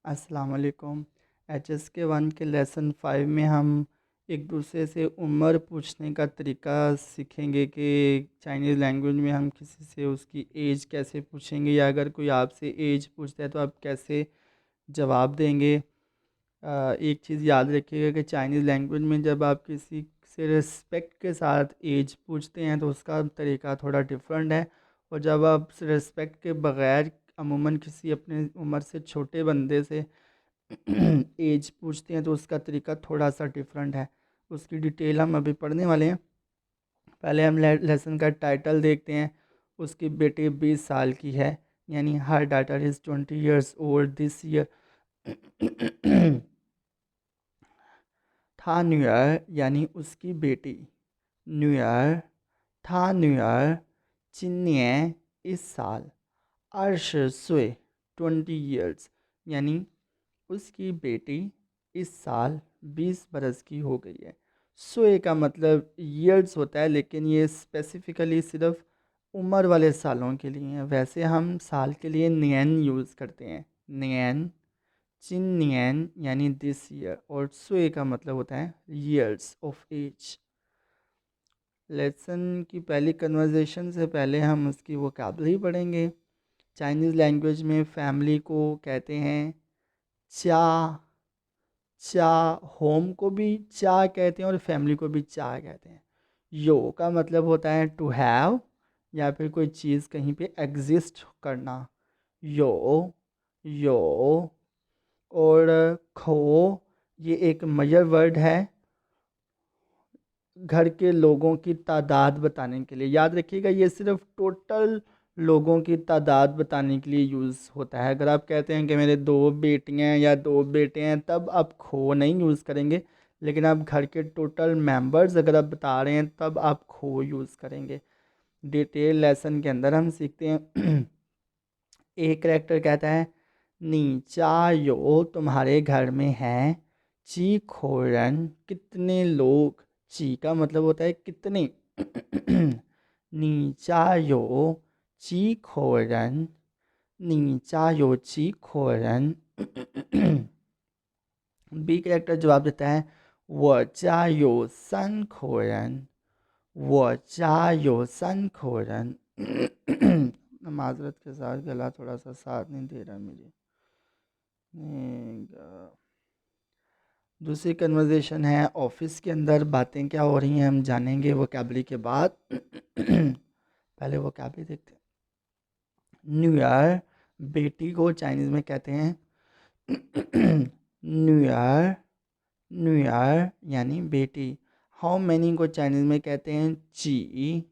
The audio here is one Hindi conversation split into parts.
अस्सलाम वालेकुम। HSK 1 के लेसन 5 में हम एक दूसरे से उम्र पूछने का तरीका सीखेंगे कि चाइनीज़ लैंग्वेज में हम किसी से उसकी एज कैसे पूछेंगे, या अगर कोई आपसे एज पूछता है तो आप कैसे जवाब देंगे। एक चीज़ याद रखिएगा कि चाइनीज़ लैंग्वेज में जब आप किसी से रिस्पेक्ट के साथ एज पूछते हैं तो उसका तरीका थोड़ा डिफरेंट है, और जब आप रिस्पेक्ट के बगैर अमूमन किसी अपने उम्र से छोटे बंदे से एज पूछते हैं तो उसका तरीका थोड़ा सा डिफरेंट है। उसकी डिटेल हम अभी पढ़ने वाले हैं। पहले हम लेसन का टाइटल देखते हैं। उसकी बेटी 20 साल की है, यानी हर daughter is 20 years old this year. था न्यूयर यानी उसकी बेटी। न्यूयर था न्यूयर चिन्ह इस साल। 20岁 20 years यानी उसकी बेटी इस साल 20 बरस की हो गई है। सोए का मतलब ईयर्स होता है, लेकिन ये स्पेसिफिकली सिर्फ उम्र वाले सालों के लिए है। वैसे हम साल के लिए नियन यूज़ करते हैं। नियन चिन नियन यानी दिस ईयर, और सोए का मतलब होता है ईयर्स ऑफ एज। लेसन की पहली कन्वर्जेशन से पहले हम उसकी वोकैबुलरी पढ़ेंगे। चाइनीज़ लैंग्वेज में फैमिली को कहते हैं चा। चा होम को भी चा कहते हैं और फैमिली को भी चा कहते हैं। यो का मतलब होता है टू हैव, या फिर कोई चीज़ कहीं पे एग्जिस्ट करना। यो यो। और खो ये एक मेजर वर्ड है घर के लोगों की तादाद बताने के लिए। याद रखिएगा, ये सिर्फ टोटल लोगों की तादाद बताने के लिए यूज़ होता है। अगर आप कहते हैं कि मेरे 2 बेटियां या 2 बेटे हैं, तब आप खो नहीं यूज़ करेंगे। लेकिन आप घर के टोटल मेंबर्स अगर आप बता रहे हैं तब आप खो यूज़ करेंगे। डिटेल लेसन के अंदर हम सीखते हैं। एक करेक्टर कहता है नी चा यो तुम्हारे घर में हैं ची खोरन कितने लोग। ची का मतलब होता है कितने। नी चा यो ची खोरन। नी चा यो ची खोरन। बी करेक्टर जवाब देता है वो चा यो सन खोरन। वो चा यो सन खोरन। माजरत के साथ गला थोड़ा सा साथ नहीं दे रहा मुझे। दूसरी कन्वर्जेशन है ऑफिस के अंदर बातें क्या हो रही हैं, हम जानेंगे वोकैबुलरी के बाद। पहले वोकैबुलरी देखते हैं। न्यू ईयर बेटी को चाइनीज़ में कहते हैं न्यू ईयर। न्यू ईयर यानी बेटी। हाउ मैनी को चाइनीज़ में कहते हैं ची।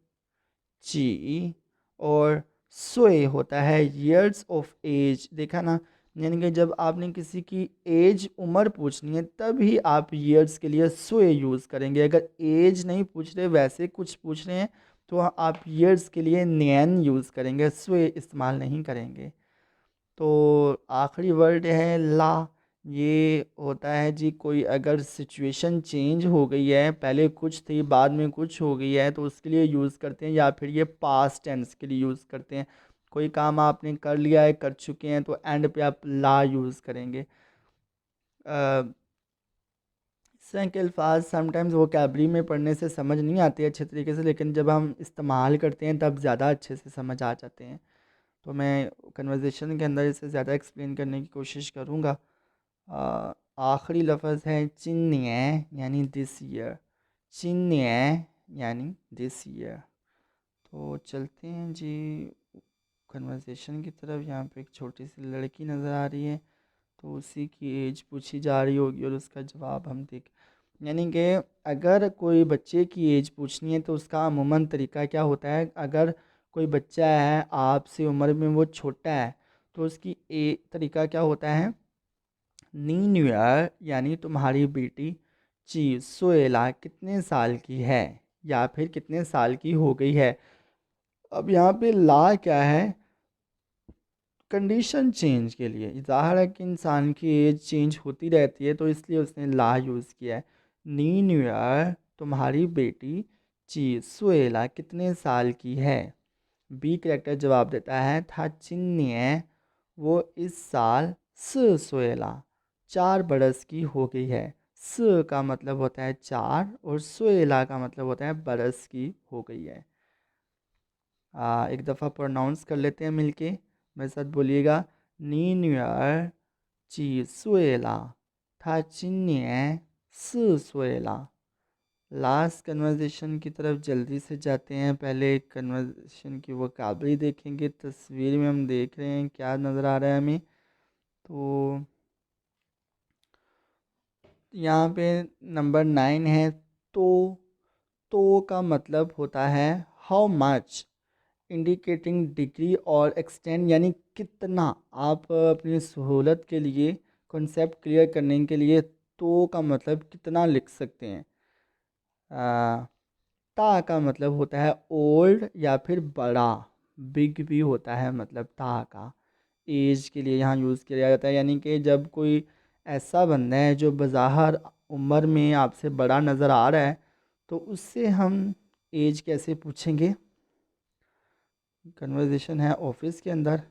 ची। और सोए होता है ईयर्स ऑफ एज। देखा ना, यानी कि जब आपने किसी की एज उम्र पूछनी है तभी आप ईयर्स के लिए सोए यूज़ करेंगे। अगर एज नहीं पूछ रहे, वैसे कुछ पूछ रहे हैं, तो आप ईयर्स के लिए नैन यूज़ करेंगे, सोए इस्तेमाल नहीं करेंगे। तो आखिरी वर्ड है ला। ये होता है जी, कोई अगर सिचुएशन चेंज हो गई है, पहले कुछ थी बाद में कुछ हो गई है, तो उसके लिए यूज़ करते हैं। या फिर ये पास्ट टेंस के लिए यूज़ करते हैं। कोई काम आपने कर लिया है, कर चुके हैं, तो एंड पे आप ला यूज़ करेंगे। के अल्फाज समटाइम्स वोकैबुलरी में पढ़ने से समझ नहीं आती है अच्छे तरीके से, लेकिन जब हम इस्तेमाल करते हैं तब ज़्यादा अच्छे से समझ आ जाते हैं। तो मैं कन्वर्जेशन के अंदर इसे ज़्यादा एक्सप्लेन करने की कोशिश करूँगा। आखिरी लफ्ज़ है चिन्ह यानी दिस ईयर। चिन्ह यानी दिस ईयर। तो चलते हैं जी कन्वर्सेशन की तरफ। यहाँ पे एक छोटी सी लड़की नज़र आ रही है, तो उसी की एज पूछी जा रही होगी और उसका जवाब हम देख, यानी कि अगर कोई बच्चे की एज पूछनी है तो उसका अमूमन तरीका क्या होता है। अगर कोई बच्चा है आपसे उम्र में वो छोटा है, तो उसकी तरीका क्या होता है नी न्यू ईयर यानी तुम्हारी बेटी ची सोएला कितने साल की है, या फिर कितने साल की हो गई है। अब यहाँ पे ला क्या है, कंडीशन चेंज के लिए। ज़ाहिर है कि इंसान की एज चेंज होती रहती है, तो इसलिए उसने ला यूज़ किया है। नी न्यू ईयर तुम्हारी बेटी ची सुएला कितने साल की है। बी करेक्टर जवाब देता है था चिन्ह वो इस साल 4岁ला, 4 बरस की हो गई है। स का मतलब होता है 4 और सुएला का मतलब होता है बरस की हो गई है। एक दफ़ा प्रोनाउंस कर लेते हैं मिलके, मेरे साथ बोलिएगा। नी न्यूर ची सुएला, था चिन्ह 4岁ला। लास्ट कन्वर्जेशन की तरफ जल्दी से जाते हैं। पहले कन्वर्जेशन की वोकैबुलरी देखेंगे। तस्वीर में हम देख रहे हैं क्या नज़र आ रहा है हमें। तो यहाँ पे नंबर 9 है। तो का मतलब होता है हाउ मच, इंडिकेटिंग डिग्री और एक्सटेंड, यानी कितना। आप अपनी सहूलत के लिए, कॉन्सेप्ट क्लियर करने के लिए तो का मतलब कितना लिख सकते हैं। आ, ता का मतलब होता है ओल्ड या फिर बड़ा, बिग भी होता है मतलब ता का। एज के लिए यहाँ यूज़ किया जाता है, यानी कि जब कोई ऐसा बंदा है जो बज़ाहिर उम्र में आपसे बड़ा नज़र आ रहा है तो उससे हम एज कैसे पूछेंगे। कन्वर्जेशन है ऑफिस के अंदर।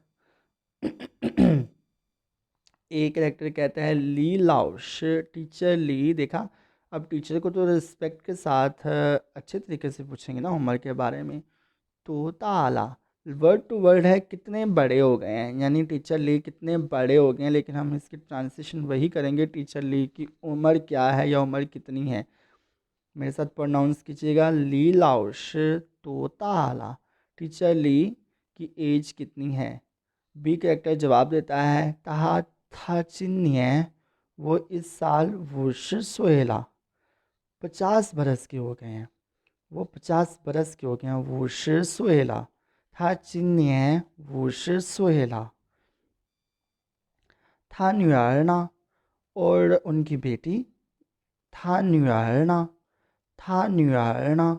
एक कैरेक्टर कहता है ली लाउश, टीचर ली। देखा, अब टीचर को तो रिस्पेक्ट के साथ अच्छे तरीके से पूछेंगे ना उम्र के बारे में। तो ताला वर्ड टू वर्ड है, कितने बड़े हो गए हैं, यानी टीचर ली कितने बड़े हो गए हैं, लेकिन हम इसकी ट्रांसलेशन वही करेंगे टीचर ली की उम्र क्या है या उम्र कितनी है। मेरे साथ प्रोनाउंस कीजिएगा। ली लाउश तो ताला, टीचर ली की एज कितनी है। बी कैरेक्टर जवाब देता है कहा था चिन्ह, वो इस साल वर्ष सोहेला, 50 बरस के हो गए हैं। वो 50 बरस के हो गए हैं। वर्ष सोहेला था चिन्ह वर्ष सोहेला। था न्यूयार्ना, और उनकी बेटी। था न्यूयार्ना, था न्यूयार्ना,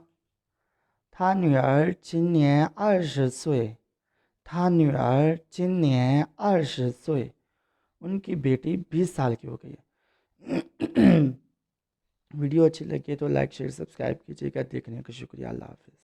था न्यूयार चिन्ह 20岁, था न्यूयार चिन्ह 20岁। उनकी बेटी 20 साल की हो गई है। वीडियो अच्छी लगी तो लाइक शेयर सब्सक्राइब कीजिएगा। देखने का शुक्रिया। अल्लाह हाफिज़।